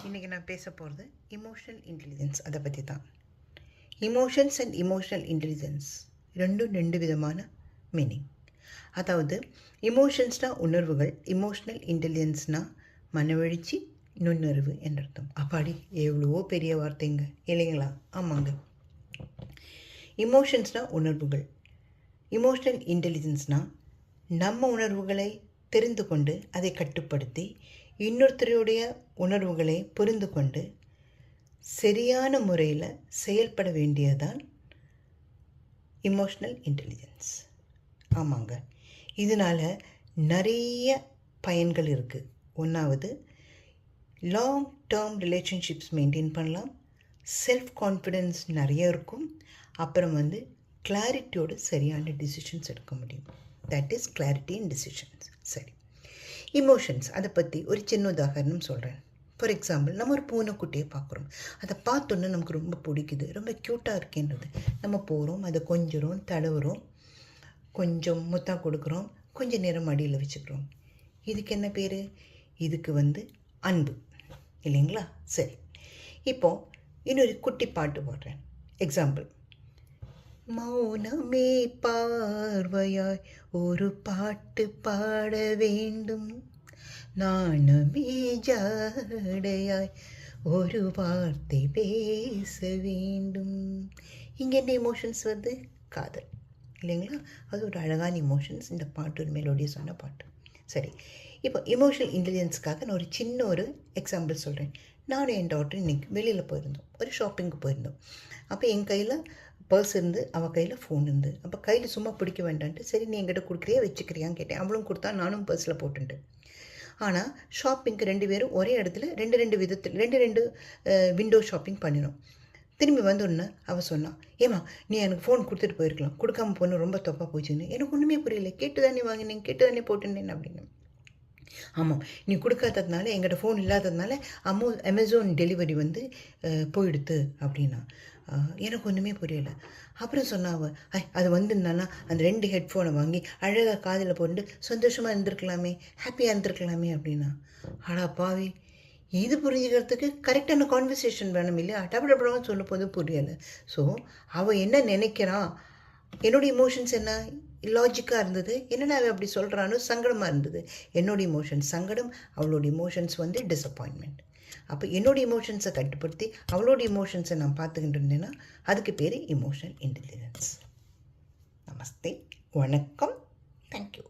இன்றைக்கி நான் பேச போகிறது இமோஷனல் இன்டெலிஜென்ஸ். அதை பற்றி தான். இமோஷன்ஸ் அண்ட் இமோஷனல் இன்டெலிஜென்ஸ் ரெண்டு விதமான மீனிங். அதாவது இமோஷன்ஸ்னால் உணர்வுகள், இமோஷனல் இன்டெலிஜென்ஸ்னால் மனவெழுச்சி, நுண்ணறிவு என்ற அர்த்தம். அப்பாடி எவ்வளவோ பெரிய வார்த்தைங்க இல்லைங்களா? ஆமாங்க. இமோஷன்ஸ்னால் உணர்வுகள், இமோஷனல் இன்டெலிஜென்ஸ்னால் நம்ம உணர்வுகளை தெரிந்து கொண்டு அதை கட்டுப்படுத்தி இன்னொருத்தருடைய உணர்வுகளை புரிந்து கொண்டு சரியான முறையில் செயல்பட வேண்டியதுதான் இமோஷ்னல் இன்டெலிஜென்ஸ். ஆமாங்க. இதனால் நிறைய பயன்கள் இருக்குது. ஒன்றாவது, லாங் டேர்ம் ரிலேஷன்ஷிப்ஸ் மெயின்டைன் பண்ணலாம், செல்ஃப் கான்ஃபிடென்ஸ் நிறைய இருக்கும், அப்புறம் கிளாரிட்டியோட சரியான டிசிஷன்ஸ் எடுக்க முடியும். That is clarity in decisions. சரி, இமோஷன்ஸ் அதை பற்றி ஒரு சின்ன உதாரணம் சொல்கிறேன். ஃபார் எக்ஸாம்பிள், நம்ம ஒரு பூனைக்குட்டியை பார்க்குறோம். அதை பார்த்தோன்னே நமக்கு ரொம்ப பிடிக்குது, ரொம்ப க்யூட்டாக இருக்கேன்றது. நம்ம போகிறோம், அதை கொஞ்சம் தடவுறோம், கொஞ்சம் முத்தா கொடுக்குறோம், கொஞ்சம் நேரம் அடியில் வச்சுக்கிறோம். இதுக்கு என்ன பேர்? இதுக்கு அன்பு இல்லைங்களா? சரி, இப்போது இன்னொரு குட்டி பாட்டு பாடுறேன். எக்ஸாம்பிள், மௌனமே பார்வையாய் ஒரு பாட்டு பாட வேண்டும், நாணமே ஜாடையாய் ஒரு வார்த்தை பேச வேண்டும். இங்கே என்ன இமோஷன்ஸ் வருது? காதல் இல்லைங்களா? அது ஒரு அழகான இமோஷன்ஸ். இந்த பாட்டு ஒரு மெலோடியஸான பாட்டு. சரி, இப்போ இமோஷனல் இன்டெலிஜென்ஸ்க்காக நான் ஒரு எக்ஸாம்பிள் சொல்கிறேன். நானும் என் டாக்டர் இன்றைக்கி வெளியில் போயிருந்தோம், ஒரு ஷாப்பிங்க்கு போயிருந்தோம். அப்போ என் கையில் பர்ஸ் இருந்து, அவள் கையில் ஃபோன் இருந்து. அப்போ கையில் சும்மா பிடிக்க வேண்டான்ட்டு, சரி நீ என்கிட்ட கொடுக்குறியா வச்சுக்கிறியான்னு கேட்டேன். அவளும் கொடுத்தா, நானும் பர்ஸில் போட்டுட்டேன். ஆனால் ஷாப்பிங்க்கு 2 பேரும் ஒரே இடத்துல ரெண்டு விதத்தில் ரெண்டு விண்டோ ஷாப்பிங் பண்ணினோம். திரும்பி வந்தோடனே அவள் சொன்னான், ஏமா நீ எனக்கு ஃபோன் கொடுத்துட்டு போயிருக்கலாம், கொடுக்காம போன ரொம்ப தப்பாக போச்சுன்னு. எனக்கு ஒன்றுமே புரியல. கேட்டு தானே வாங்கினேன், கேட்டு தானே போட்டுனேன் அப்படின்னு. ஆமாம், நீ கொடுக்காததுனால, எங்கிட்ட ஃபோன் இல்லாததுனால அமேசான் டெலிவரி போயிடுத்து அப்படின்னா. எனக்கு ஒன்றுமே புரியலை. அப்புறம் சொன்னாவ, அது வந்துருந்தானா அந்த 2 ஹெட்ஃபோனை வாங்கி அழகாக காதில் போட்டு சந்தோஷமாக இருந்திருக்கலாமே, ஹாப்பியாக இருந்திருக்கலாமே அப்படின்னா. அடா பாவி, இது புரிஞ்சுக்கிறதுக்கு கரெக்டான கான்வர்சேஷன் வேணும் இல்லையா? டபுள் சொல்லும் போது புரியலை. ஸோ அவள் என்ன நினைக்கிறான், என்னோடய இமோஷன்ஸ் என்ன லாஜிக்காக இருந்தது, என்னடா அவள் அப்படி சொல்கிறானோ சங்கடமாக இருந்தது. என்னோடய இமோஷன்ஸ் சங்கடம், அவளோட இமோஷன்ஸ் டிசப்பாயின்மெண்ட். அப்போ என்னோடய இமோஷன்ஸை கட்டுப்படுத்தி அவளோட இமோஷன்ஸை நான் பார்த்துக்கிட்டு இருந்தேன்னா அதுக்கு பேர் இமோஷனல் இன்டெலிஜென்ஸ். நமஸ்தே, வணக்கம், தேங்க்யூ.